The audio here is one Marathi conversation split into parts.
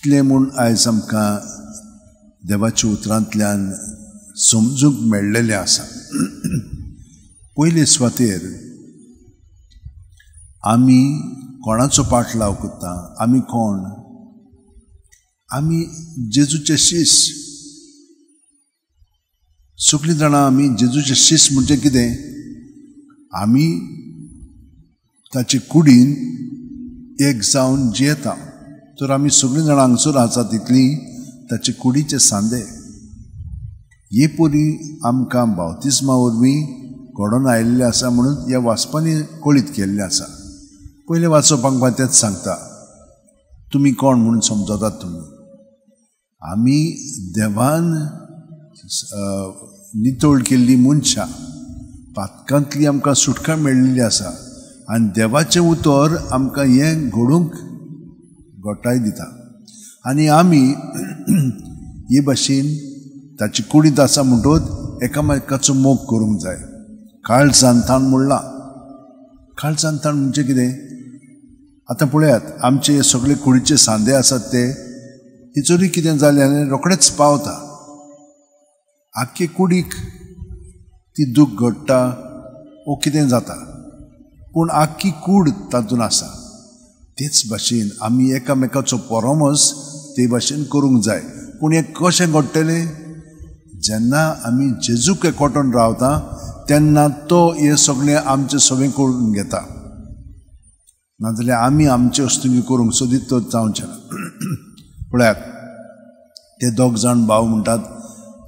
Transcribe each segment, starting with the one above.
कितले म्हूण आयज आमकां देवाच्या उतरांतल्यान समजूंक मेळ्ळेलें आसा. पयले सुवातेर आमी कोणाचो पाटलाव करता? आमी कोण? आमी जेजूचे शिश्य. सगळीं जाणां आमी जेजूचे शिश्य म्हणजे कितें? आमी ताचे कुडीन एक जावन जियेता. तर आमी सगळीं जाणां हांगसर आसा तितलीं ताचे कुडीचे सांदे. हे परी आमकां बावतिस्मा वरवीं घडोवन आयिल्लें आसा म्हणून ह्या वाचपांनी कळीत केल्लें आसा. पयलें वाचप हांकां तेंच सांगता, तुमी कोण म्हणून समजतात तुमी. आमी देवान नितळ केल्लीं मनशां, पातकांतली आमकां सुटका मेळिल्ली आसा आनी देवाचें उतर आमकां हें घडूंक घोटाय दिता. आनी आमी हे भाशेन ताची कुडींत आसा म्हणटच एकामेकाचो मोग करूंक जाय. काळजान ताण म्हणला. काळजान ताण म्हणजे कितें? आतां पळयात, आमचे सगळे कुडीचे सांदे आसात ते हिचोरी कितें जालें आनी रोखडेंच पावता. आख्खे कुडीक ती दूख घडटा वो कितें जाता, पूण आख्खी कूड तातूंत आसा. तेच भाशेन आमी एकामेकाचो परमस ते भाशेन करूंक जाय. पूण हें कशें घडटलें? जेन्ना आमी जेजूक एकवटून रावता तेन्ना तो हें सगळें आमचें सगळें करून घेता. नाजाल्यार आमी आमचे वस्तू करूंक सोदीत तो जावचें ना. पळयात, ते दोग जाण भाव म्हणटात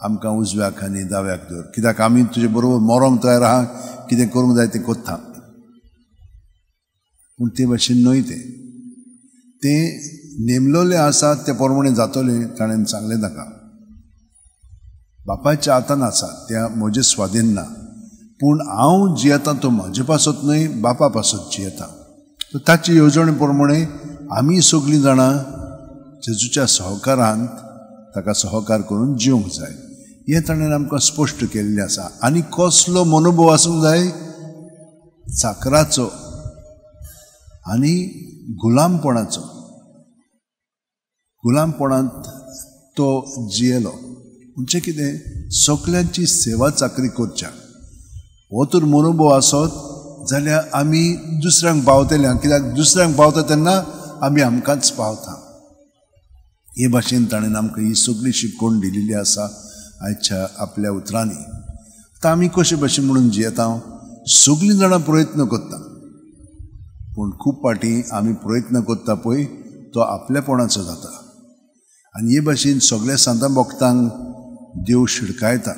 आमकां उजव्याक आनी दाव्याक दवर, कित्याक आमी तुजे बरोबर मरोंक तयार आहा, कितें करूंक जाय तें कोत्ता. पूण ते भाशेन न्हय. तें नेमलोलें आसा ते प्रमाणें जातलें ताणें सांगलें ताका. बापायच्या हातान आसा, त्या म्हजे स्वाधीन ना. पूण हांव जियेतां तो म्हाजे पासत न्हय, बापा पासत जियेता. तर ताचे येवजणे प्रमाणें आमी सगळीं जाणां जेजूच्या सहकारांत ताका सहकार करून जिवंक जाय. हें ताणें आमकां स्पश्ट केल्लें आसा. आनी कसलो मनोभव आसूंक जाय? चाकराचो आनी गुलामपणाचो. गुलामपणांत तो जियेलो म्हणजे कितें? सगल्यांची सेवा चाकरी करच्या. हो तर मनोभव आसत जाल्यार आमी दुसऱ्यांक पावतले, कित्याक दुसऱ्यांक पावता तेन्ना आमी आमकांच पावता. हे भाशेन ताणें आमकां ही सगळी शिकवण दिलेली आसा आयच्या आपल्या उतरांनी. आतां आमी कशे भाशेन म्हणून जियेता? सगळीं जाणां प्रयत्न करता, पूण खूब फाटीं आमी प्रयत्न करता पळय तो आपल्यापणाचो जाता. आनी हे भाशेन सगळ्या सांता भक्तांक देव शिडकायता.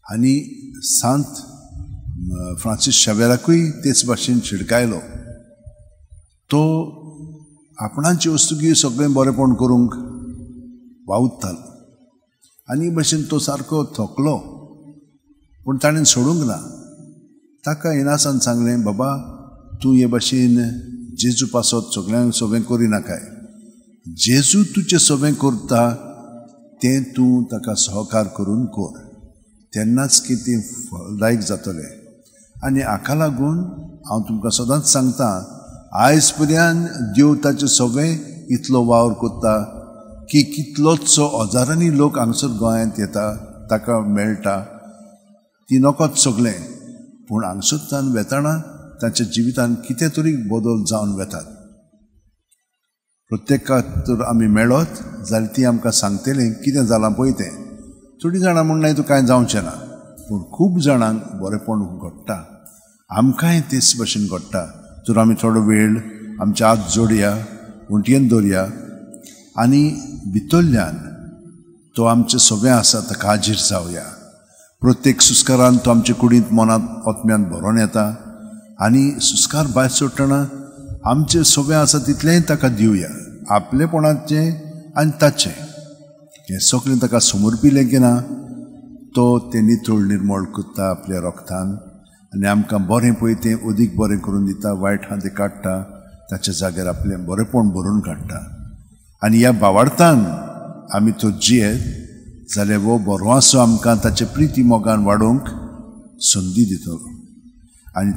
आनी सांत फ्रांसीस शावेराकूय तेच भाशेन शिडकायलो. तो आपणाची वस्तुकी सगळें बरेंपण करूंक वावुरतालो. आनी भाशेन तो सारको थकलो, पूण ताणें सोडूंक ना. ताका येनासान सांगलें, बाबा तूं हे भाशेन जेजू पासत सगळ्यांक सगळें करिनाकाय. जेजू तुजें सगळें करता तें तूं ताका सहकार करून कर, तेन्नाच कितें फळदायक जातलें. आनी हाका लागून हांव तुमकां सदांच सांगता, आयज पर्यंत देव ताचें सगळें इतलो वावर करता की कितलोचो हजारांनी लोक हांगसर गोंयांत येता, ताका मेळटा. ती नकत सगळें, पूण हांगसरच्यान वेताना तांच्या जिवितान कितें तरी बदल जावन वेतात. प्रत्येकाक तर आमी मेळत जाल्यार ती आमकां सांगतलें कितें जालां पळय तें. थोडीं जाणां म्हणनाय तूं कांय जावचें ना, पूण खूब जाणांक बरेंपण घडटा. आमकांय तेच भाशेन घडटा. तर आमी थोडो वेळ आमचे हात जोडया, उंटयेन दवरया आनी भितरल्यान तो आमचें सगळें आसा ताका हाजीर जावया. प्रत्येक सुस्कारान तो आमचे कुडींत मनांत ओतम्यान भरोन येता आनी सुस्कार भायर सोडटना आमचें सगळें आसा तितलेंय ताका दिवया, आपलेपणाचें आनी ताचें. हें सगळें ताका समर्पिलें की ना, तो तें नितळ निर्मळ करता आपल्या रोगतान आनी आमकां बरें पळय तें अदीक बरें करून दिता, वायट आहा तें काडटा, ताच्या जाग्यार आपलें बरेंपण भरून काडटा. आनी ह्या भावार्थान आमी तो जियेत जाल्यार वो बरवासो आमकां ताचे प्रिती मोगान वाडोवंक संदी दितलो. आनी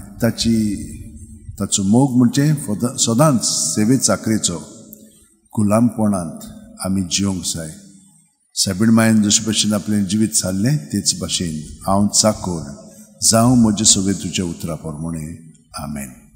ताचो मोग म्हणजे सदांच सेवे चाकरेचो, गुलामपणांत आमी जिवंक जाय. साबीण मायन जशे भशेन आपलें जिवीत चाललें तेच भाशेन हांव चाकोर जावं म्हजे सगळे तुज्या उतरां पोरमोणे. आमेन.